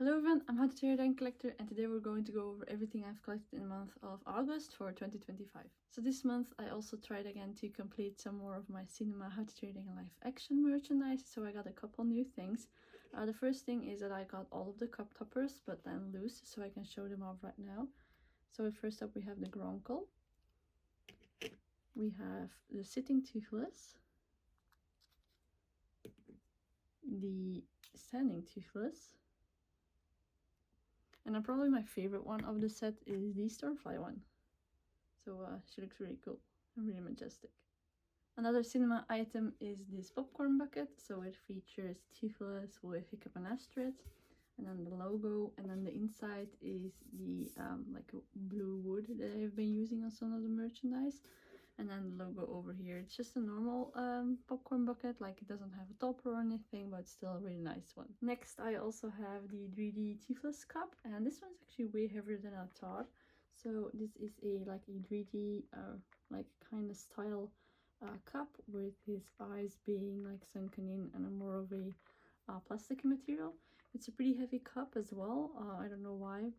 Hello everyone, I'm HTTYD collector and today we're going to go over everything I've collected in the month of August for 2025. So this month I also tried again to complete some more of my cinema HTTYD live action merchandise, so I got a couple new things. The first thing is that I got all of the cup toppers but then loose, so I can show them off right now. So first up we have the Gronkel, we have the Sitting Toothless, the Standing Toothless, and then probably my favorite one of the set is the Stormfly one. So she looks really cool and really majestic. Another cinema item is this popcorn bucket. So it features Toothless with Hiccup and Astrid, and then the logo, and then the inside is the like a blue wood that I've been using on some of the merchandise. And then the logo over here, it's just a normal popcorn bucket, like it doesn't have a topper or anything, but it's still a really nice one. Next I also have the 3D Toothless cup, and this one's actually way heavier than I thought. So this is a 3D like kind of style cup with his eyes being like sunken in and a more of a plastic material. It's a pretty heavy cup as well, I don't know why.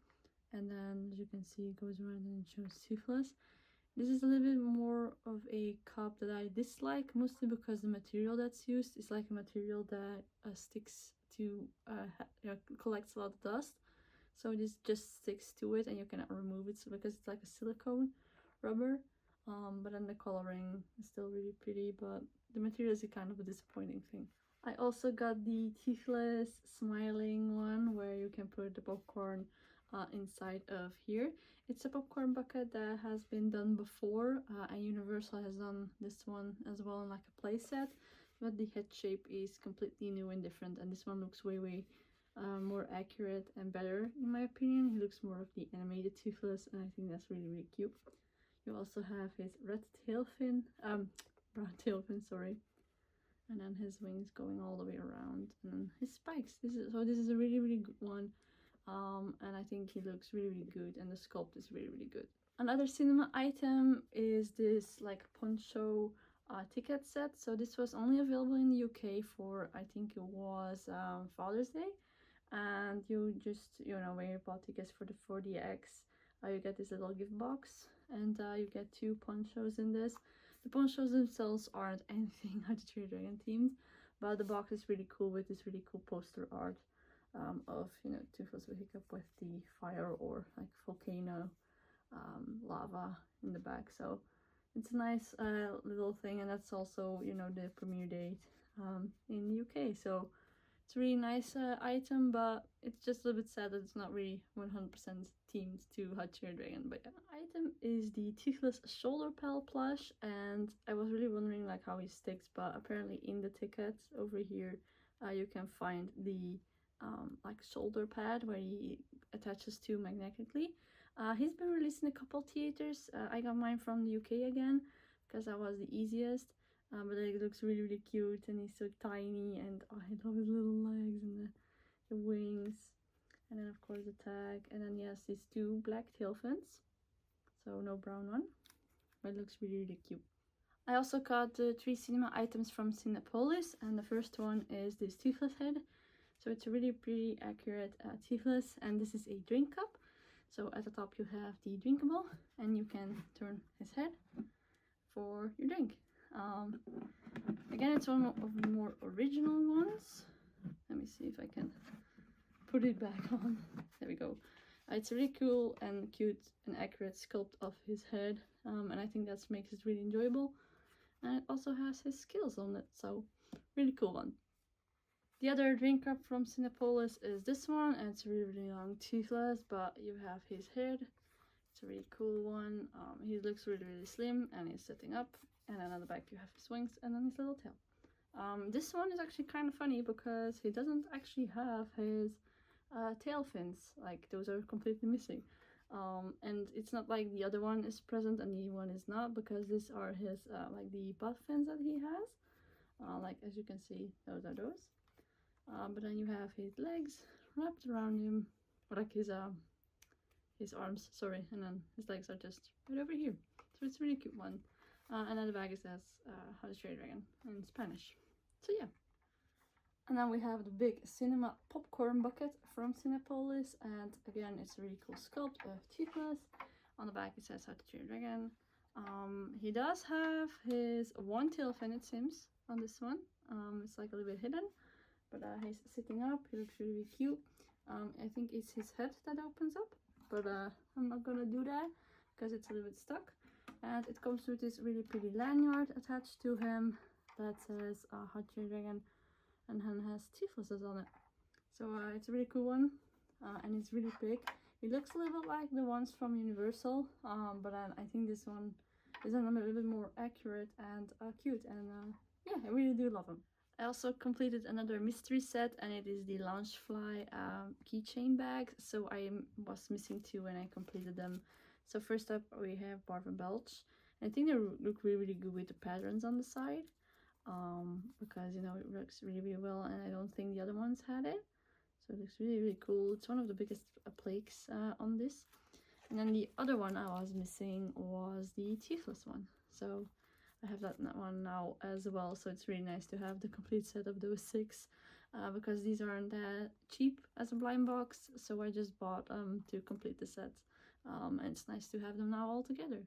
And then as you can see, it goes around and it shows Toothless. This is a little bit more of a cup that I dislike, mostly because the material that's used is like a material that sticks to, collects a lot of dust. So this just sticks to it and you cannot remove it, so because it's like a silicone rubber. But then the coloring is still really pretty, but the material is a kind of a disappointing thing. I also got the Toothless smiling one where you can put the popcorn inside of here. It's a popcorn bucket that has been done before, and Universal has done this one as well in like a playset, but the head shape is completely new and different, and this one looks way more accurate and better in my opinion. He looks more of the animated Toothless, and I think that's really cute. You also have his red tail fin, brown tail fin, sorry, and then his wings going all the way around, and his spikes. This is a really good one. And I think he looks really good, and the sculpt is really good. Another cinema item is this like poncho ticket set. So this was only available in the UK for, I think it was Father's Day, and you just, when you bought tickets for the 4DX, you get this little gift box, and you get 2 ponchos in this. The ponchos themselves aren't anything HTTYD themed, but the box is really cool with this really cool poster art of Toothless with Hiccup with the fire or like volcano lava in the back. So it's a nice little thing, and that's also the premiere date in the UK. So it's a really nice item, but it's just a little bit sad that it's not really 100% themed to HTTYD. But yeah. Item is the Toothless shoulder pal plush, and I was really wondering like how he sticks, but apparently in the tickets over here you can find the like shoulder pad where he attaches to magnetically. He's been released in a couple theaters. I got mine from the UK again because that was the easiest. But it looks really cute, and he's so tiny, and I love his little legs and the wings, and then of course the tag, and then he has these 2 black tail fins, so no brown one, but it looks really cute. I also got the 3 cinema items from Cinepolis, and the first one is this Toothless head. So it's a really pretty accurate Toothless, and this is a drink cup. So at the top you have the drinkable, and you can turn his head for your drink. Again, it's one of the more original ones. Let me see if I can put it back on. There we go. It's a really cool and cute and accurate sculpt of his head, and I think that makes it really enjoyable. And it also has his skills on it, so really cool one. The other drink cup from Cinepolis is this one, and it's a really long Toothless, but you have his head. It's a really cool one. He looks really slim, and he's sitting up, and then on the back you have his wings and then his little tail. This one is actually kind of funny because he doesn't actually have his tail fins, like those are completely missing. And it's not like the other one is present and the one is not, because these are his like the butt fins that he has. Like as you can see, those are those. But then you have his legs wrapped around him, or like his arms, sorry, and then his legs are just right over here. So it's a really cute one. And then the bag says HTTYD in Spanish. So yeah. And then we have the big cinema popcorn bucket from Cinepolis, and again it's a really cool sculpt of Toothless. On the back it says How to Train a Dragon. He does have his one tail fin, it seems, on this one. It's like a little bit hidden, but he's sitting up. He looks really cute. I think it's his head that opens up, but I'm not gonna do that because it's a little bit stuck. And it comes with this really pretty lanyard attached to him that says How to Train a Dragon, and then has Toothlesses on it. So it's a really cool one, and it's really big. It looks a little bit like the ones from Universal, but I think this one is a little bit more accurate and cute, and yeah, I really do love them. I also completed another mystery set, and it is the Loungefly keychain bag. So I was missing two when I completed them. So first up we have Barb and Belch. I think they look really good with the patterns on the side, because, you know, it works really well, and I don't think the other ones had it. So it looks really cool. It's one of the biggest plaques on this. And then the other one I was missing was the Toothless one. So I have that one now as well. So it's really nice to have the complete set of those 6, because these aren't that cheap as a blind box. So I just bought to complete the set, and it's nice to have them now all together.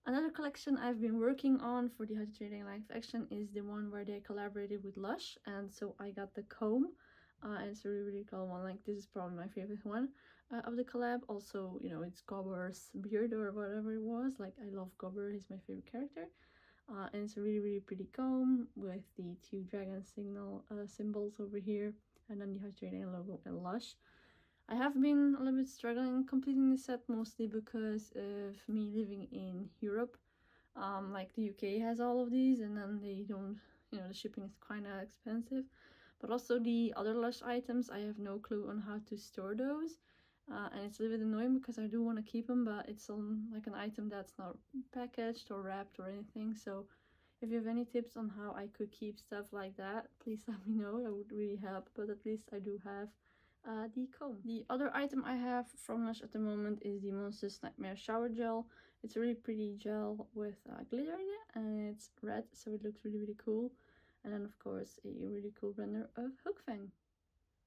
Another collection I've been working on for the How to Train live action is the one where they collaborated with Lush, and so I got the comb, and it's a really cool one. Like, this is probably my favorite one of the collab. Also, you know, it's Gobber's beard or whatever it was. Like, I love Gobber, he's my favorite character. And it's a really pretty comb with the 2 dragon symbols over here, and then the How to Train logo and Lush. I have been a little bit struggling completing this set, mostly because of me living in Europe. Like, the UK has all of these, and then they don't, you know, the shipping is kind of expensive. But also the other Lush items, I have no clue on how to store those. And it's a little bit annoying because I do want to keep them, but it's on like an item that's not packaged or wrapped or anything. So if you have any tips on how I could keep stuff like that, please let me know. That would really help, but at least I do have the comb. The other item I have from Lush at the moment is the Monsters Nightmare Shower Gel. It's a really pretty gel with glitter in it, and it's red, so it looks really cool. And then of course a really cool render of Hookfang.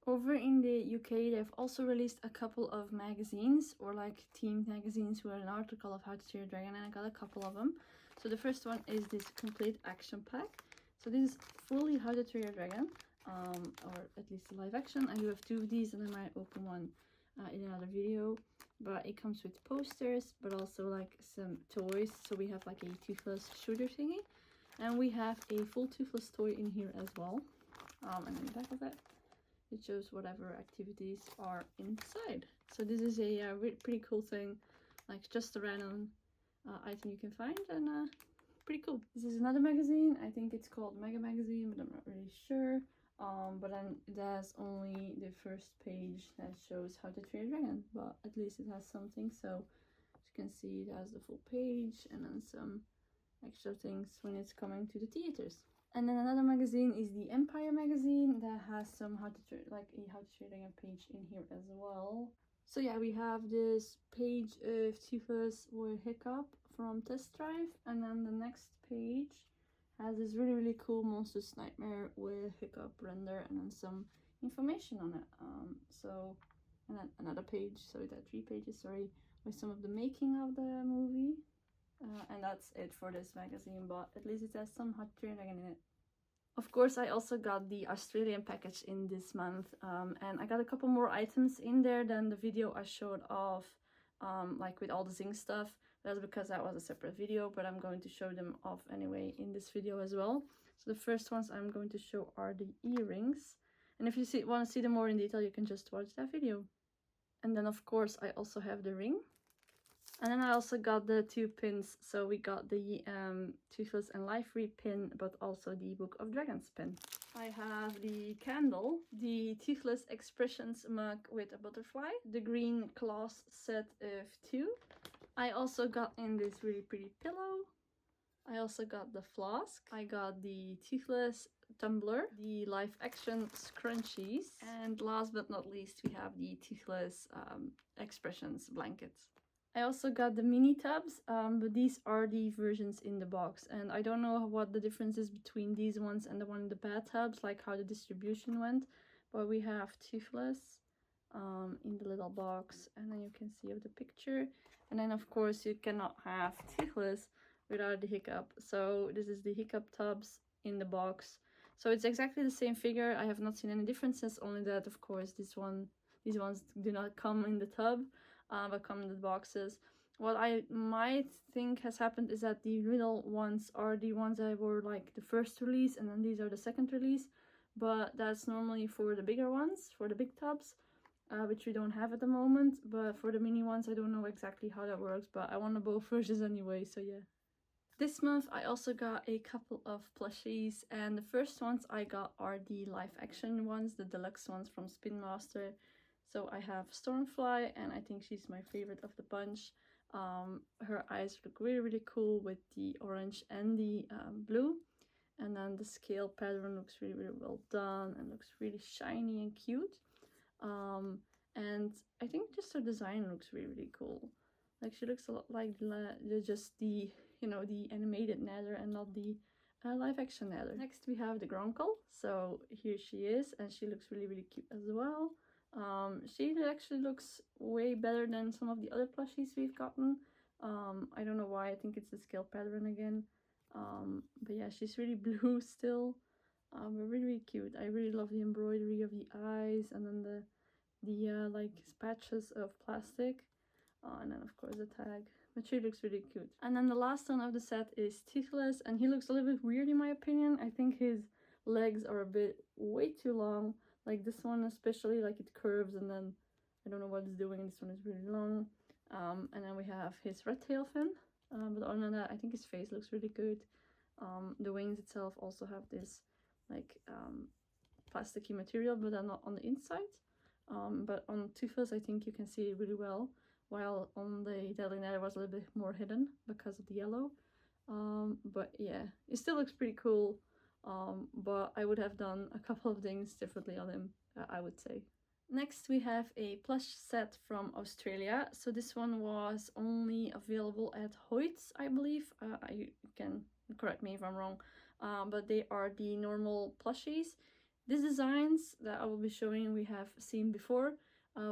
Over in the UK, they've also released a couple of magazines, or like themed magazines, with an article of How to Train a Dragon, and I got a couple of them. So the first one is this complete action pack. So this is fully How to Train a Dragon, or at least the live action. I do have 2 of these, and I might open one in another video. But it comes with posters, but also like some toys. So we have like a Toothless shooter thingy, and we have a full Toothless toy in here as well. And on the back of it, it shows whatever activities are inside. So this is a pretty cool thing, like just a random item you can find, and pretty cool. This is another magazine. I think it's called Mega Magazine, but I'm not really sure. But then it has only the first page that shows How to Train a Dragon, but at least it has something. So as you can see, it has the full page and then some extra things when it's coming to the theaters. And then another magazine is the Empire magazine that has some How to Train a Dragon page in here as well. So yeah, we have this page of Toothless with Hiccup from Test Drive, and then the next page has this really cool Monsters Nightmare with Hiccup render, and then some information on it. And then another page, so it had 3 pages, sorry, with some of the making of the movie. And that's it for this magazine, but at least it has some How to Train a Dragon in it. Of course, I also got the Australian package in this month, and I got a couple more items in there than the video I showed off, like with all the Zing stuff. That's because that was a separate video, but I'm going to show them off anyway in this video as well. So the first ones I'm going to show are the earrings, and if you want to see them more in detail, you can just watch that video. And then of course I also have the ring. And then I also got the 2 pins. So we got the Toothless and Life-Free pin, but also the Book of Dragons pin. I have the candle, the Toothless Expressions mug with a butterfly, the green claws set of 2. I also got in this really pretty pillow. I also got the flask. I got the Toothless tumbler, the live action scrunchies, and last but not least we have the Toothless Expressions blankets. I also got the mini tabs, but these are the versions in the box, and I don't know what the difference is between these ones and the one in the bad tabs, like how the distribution went, but we have Toothless in the little box, and then you can see of the picture, and then of course you cannot have Toothless without the Hiccup. So this is the Hiccup tubs in the box. So it's exactly the same figure. I have not seen any differences, only that of course these ones do not come in the tub, but come in the boxes. What I might think has happened is that the little ones are the ones that were like the first release, and then these are the second release, but that's normally for the bigger ones, for the big tubs, which we don't have at the moment. But for the mini ones, I don't know exactly how that works, but I want both versions anyway, so yeah. This month I also got a couple of plushies, and the first ones I got are the live action ones, the deluxe ones from Spin Master. So I have Stormfly, and I think she's my favorite of the bunch. Her eyes look really cool with the orange and the blue, and then the scale pattern looks really well done and looks really shiny and cute. And I think just her design looks really cool. Like, she looks a lot like just the, you know, the animated Nether and not the live action Nether. Next we have the Gronkle. So here she is, and she looks really cute as well. She actually looks way better than some of the other plushies we've gotten. I don't know why, I think it's the scale pattern again. But yeah, she's really blue still. But really cute. I really love the embroidery of the eyes, and then the like patches of plastic, and then of course the tag, but she looks really cute. And then the last one of the set is Toothless, and he looks a little bit weird in my opinion. I think his legs are a bit way too long, like this one especially, like it curves and then I don't know what it's doing. This one is really long. And then we have his red tail fin, but other than that I think his face looks really good. The wings itself also have this like plasticky material, but they're not on the inside. But on Toothless I think you can see it really well, while on the Deadly Nether was a little bit more hidden because of the yellow. But yeah, it still looks pretty cool, but I would have done a couple of things differently on him, I would say. Next we have a plush set from Australia. So this one was only available at Hoyt's, I believe. You can correct me if I'm wrong, but they are the normal plushies. These designs that I will be showing we have seen before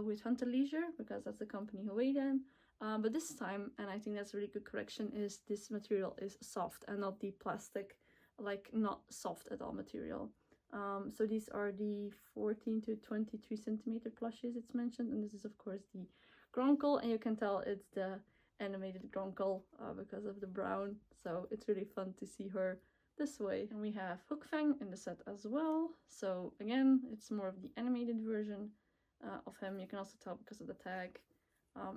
with Hunter Leisure, because that's the company who made them. But this time, and I think that's a really good correction, is this material is soft and not the plastic, like not soft at all material. So these are the 14 to 23 centimeter plushies it's mentioned, and this is of course the Gronkle, and you can tell it's the animated Gronkle because of the brown, so it's really fun to see her this way. And we have Hookfang in the set as well, so again it's more of the animated version of him. You can also tell because of the tag.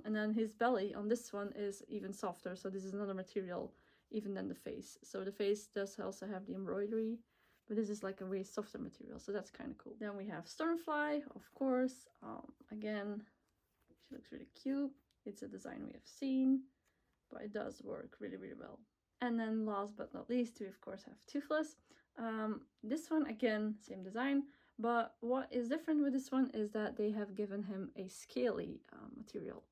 And then his belly on this one is even softer, so this is another material even than the face. So the face does also have the embroidery, but this is like a way softer material, so that's kind of cool. Then we have Stormfly, of course. Again, she looks really cute. It's a design we have seen, but it does work really well. And then last but not least, we of course have Toothless. This one, again, same design, but what is different with this one is that they have given him a scaly material,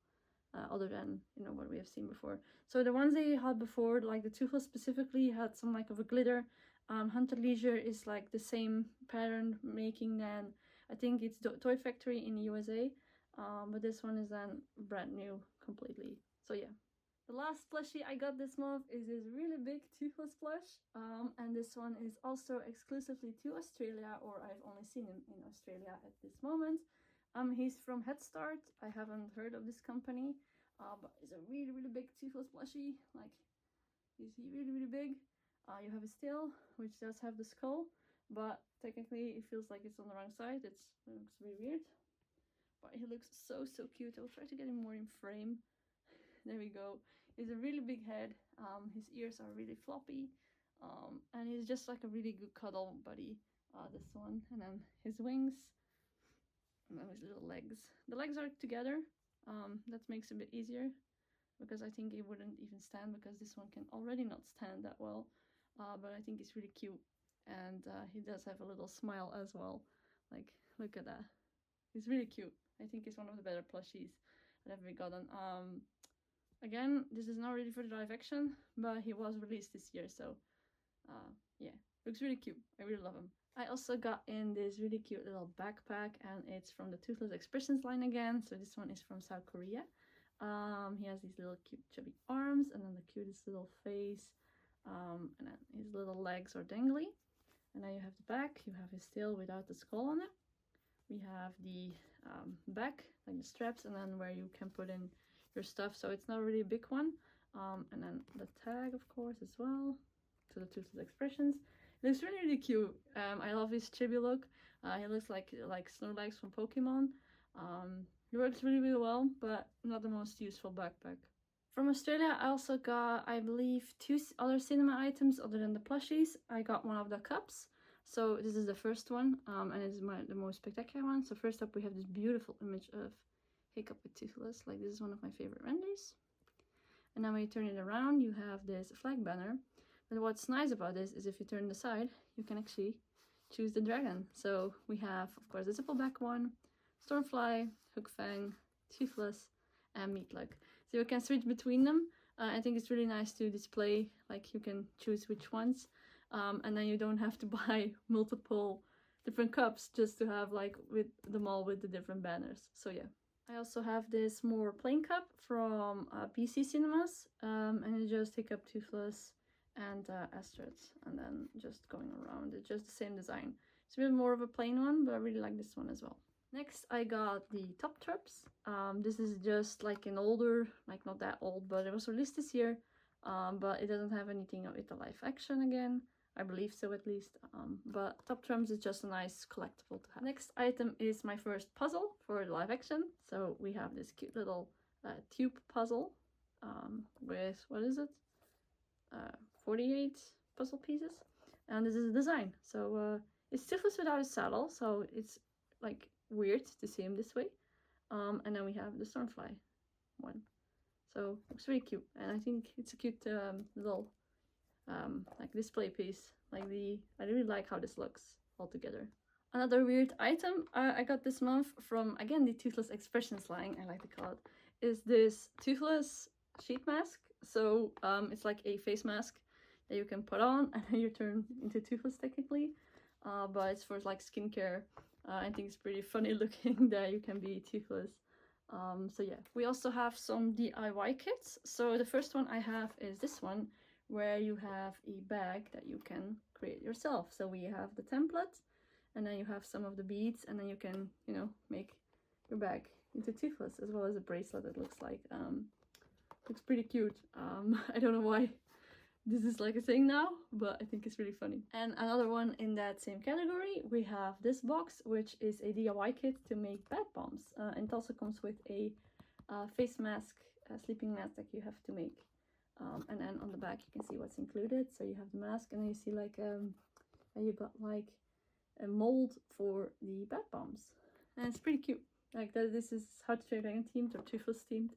other than, you know, what we have seen before. So the ones they had before, like the Toothless specifically, had some like of a glitter. Hunter Leisure is like the same pattern making than, I think it's Toy Factory in the USA, but this one is then brand new completely. So yeah. The last plushie I got this month is this really big Toothless plush, and this one is also exclusively to Australia, or I've only seen him in Australia at this moment. He's from Head Start. I haven't heard of this company, but it's a really big Toothless plushie. Like, you see, really big. You have his tail, which does have the skull, but technically it feels like it's on the wrong side. It looks really weird, but he looks so cute. I'll try to get him more in frame. There we go. He's a really big head. His ears are really floppy, and he's just like a really good cuddle buddy. This one, and then his wings, and then his little legs. The legs are together. That makes it a bit easier, because I think it wouldn't even stand, because this one can already not stand that well. But I think he's really cute, and he does have a little smile as well. Like, look at that. He's really cute. I think he's one of the better plushies that I've ever gotten. Again, this is not really for the live action, but he was released this year, so yeah, looks really cute. I really love him. I also got in this really cute little backpack, and it's from the Toothless Expressions line again. So this one is from South Korea. He has these little cute chubby arms, and then the cutest little face, and then his little legs are dangly. And then you have the back, you have his tail without the skull on it. We have the back, like the straps, and then where you can put in your stuff, so it's not really a big one. And then the tag, of course, as well, to the Toothless Expressions. It looks really, really cute. I love his chibi look. He looks like Snorlax from Pokemon. He works really, really well, but not the most useful backpack. From Australia, I also got, I believe, 2 other cinema items other than the plushies. I got one of the cups. So this is the first one, and it's the most spectacular one. So first up, we have this beautiful image of Hiccup with Toothless. Like, this is one of my favorite renders. And then when you turn it around, you have this flag banner. But what's nice about this is if you turn the side, you can actually choose the dragon. So we have, of course, the Zippleback one, Stormfly, Hookfang, Toothless, and Meatlug. So you can switch between them. I think it's really nice to display, like you can choose which ones. And then you don't have to buy multiple different cups just to have like with them all with the different banners. So yeah. I also have this more plain cup from PC Cinemas, and it's just Hiccup, Toothless, and Astrid, and then just going around. It's just the same design. It's a bit more of a plain one, but I really like this one as well. Next, I got the Top Traps. This is just like an older, like not that old, but it was released this year, but it doesn't have anything with the live action again. I believe so, at least. But Top Trumps is just a nice collectible to have. Next item is my first puzzle for the live action. So we have this cute little tube puzzle with, what is it? 48 puzzle pieces. And this is a design. So it's Toothless without a saddle, so it's like weird to see him this way. And then we have the Stormfly one. So it's really cute, and I think it's a cute little like display piece. Like I really like how this looks all together. Another weird item I got this month from, again, the Toothless Expressions line, I like to call it, is this Toothless sheet mask. So it's like a face mask that you can put on and then you turn into Toothless technically, but it's for like skincare. I think it's pretty funny looking that you can be Toothless. So yeah, we also have some DIY kits. So the first one I have is this one, where you have a bag that you can create yourself. So we have the template, and then you have some of the beads, and then you can, you know, make your bag into Toothless, as well as a bracelet. It looks like looks pretty cute. I don't know why this is like a thing now, but I think it's really funny. And another one in that same category, we have this box, which is a DIY kit to make bath bombs. And it also comes with a face mask, a sleeping mask that you have to make. And then on the back you can see what's included. So you have the mask, and then you see like you got like a mold for the bath bombs, and it's pretty cute. Like that, this is How to Train Dragon themed or Toothless themed.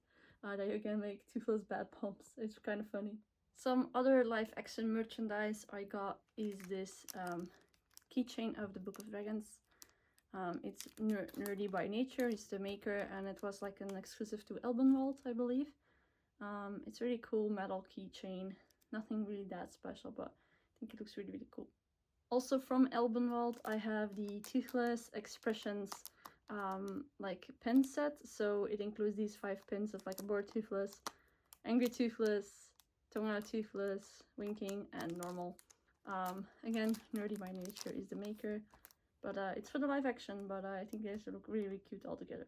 That you can make Toothless bath bombs. It's kind of funny. Some other live action merchandise I got is this keychain of the Book of Dragons. It's nerdy by nature. It's the maker, and it was like an exclusive to Elbenwald, I believe. It's really cool metal keychain. Nothing really that special, but I think it looks really, really cool. Also from Elbenwald, I have the Toothless Expressions like pin set. So it includes these 5 pins of like a bored Toothless, angry Toothless, tongue out Toothless, winking, and normal. Again, nerdy by nature is the maker, but it's for the live action, but I think they should look really, really cute all together.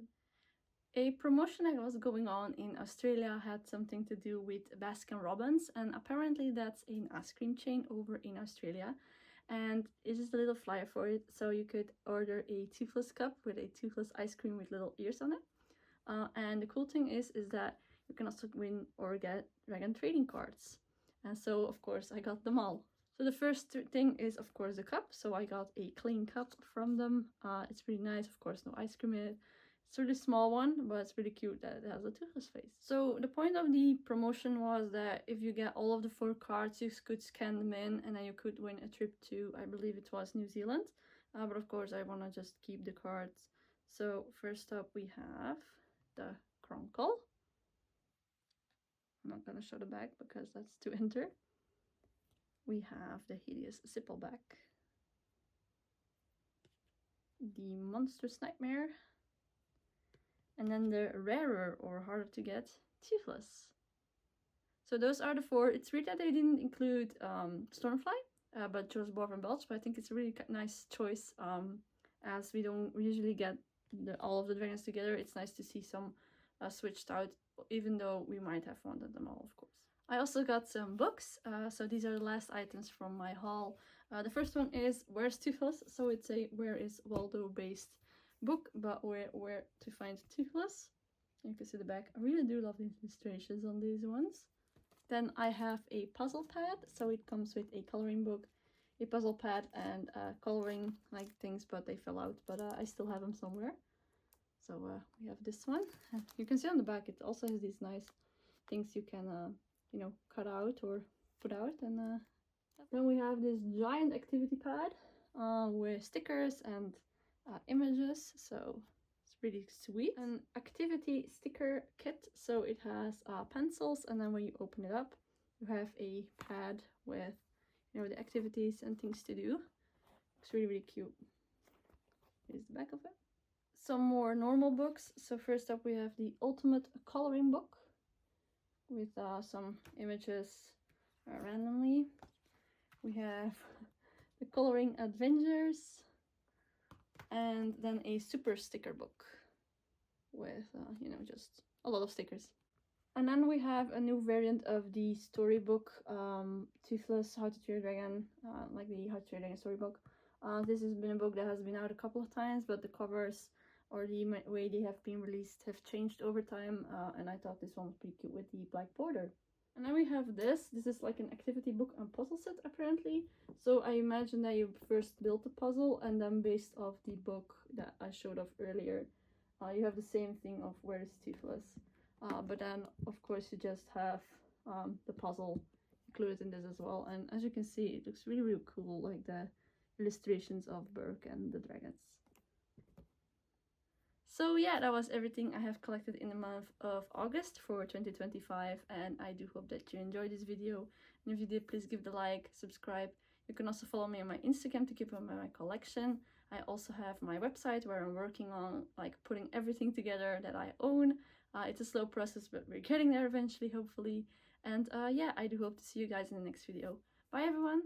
A promotion that was going on in Australia had something to do with Baskin Robbins, and apparently that's an ice cream chain over in Australia. And it's just a little flyer for it, so you could order a Toothless cup with a Toothless ice cream with little ears on it. And the cool thing is that you can also win or get dragon trading cards. And so, of course, I got them all. So the first thing is, of course, the cup. So I got a clean cup from them. It's really nice, of course, no ice cream in it. It's a really small one, but it's really cute that it has a Toothless face. So the point of the promotion was that if you get all of the 4 cards, you could scan them in, and then you could win a trip to, I believe it was New Zealand. But of course, I want to just keep the cards. So first up, we have the Kronkle. I'm not gonna show the back because that's to enter. We have the hideous Zippelback, the Monstrous Nightmare, and then the rarer or harder to get Toothless. So those are the 4. It's weird that they didn't include Stormfly, but chose Borv and Belch, but I think it's a really nice choice, as we don't usually get all of the dragons together. It's nice to see some switched out, even though we might have wanted them all, of course. I also got some books, so these are the last items from my haul. The first one is Where's Toothless? So it's a Where is Waldo based book, but where to find Toothless. You can see the back. I really do love the illustrations on these ones. Then I have a puzzle pad, so it comes with a coloring book, a puzzle pad, and coloring like things, but they fell out, but I still have them somewhere. So we have this one. And you can see on the back it also has these nice things you can, you know, cut out or put out. And then we have this giant activity pad with stickers and images, so it's pretty sweet. An activity sticker kit, so it has pencils, and then when you open it up you have a pad with, you know, the activities and things to do. It's really, really cute. Here's the back of it. Some more normal books. So first up we have the Ultimate Coloring Book with some images randomly. We have the Coloring Adventures, and then a super sticker book with, you know, just a lot of stickers. And then we have a new variant of the storybook, Toothless How to Train a Dragon, like the How to Train a Dragon storybook. This has been a book that has been out a couple of times, but the covers or the way they have been released have changed over time, and I thought this one was pretty cute with the black border. And then we have this. This is like an activity book and puzzle set, apparently. So I imagine that you first build the puzzle, and then based off the book that I showed off earlier, you have the same thing of Where is Toothless. But then, of course, you just have the puzzle included in this as well. And as you can see, it looks really, really cool, like the illustrations of Burke and the dragons. So yeah, that was everything I have collected in the month of August for 2025, and I do hope that you enjoyed this video. And if you did, please give the like, subscribe. You can also follow me on my Instagram to keep up with my collection. I also have my website where I'm working on like putting everything together that I own. It's a slow process, but we're getting there eventually, hopefully. And yeah, I do hope to see you guys in the next video. Bye everyone!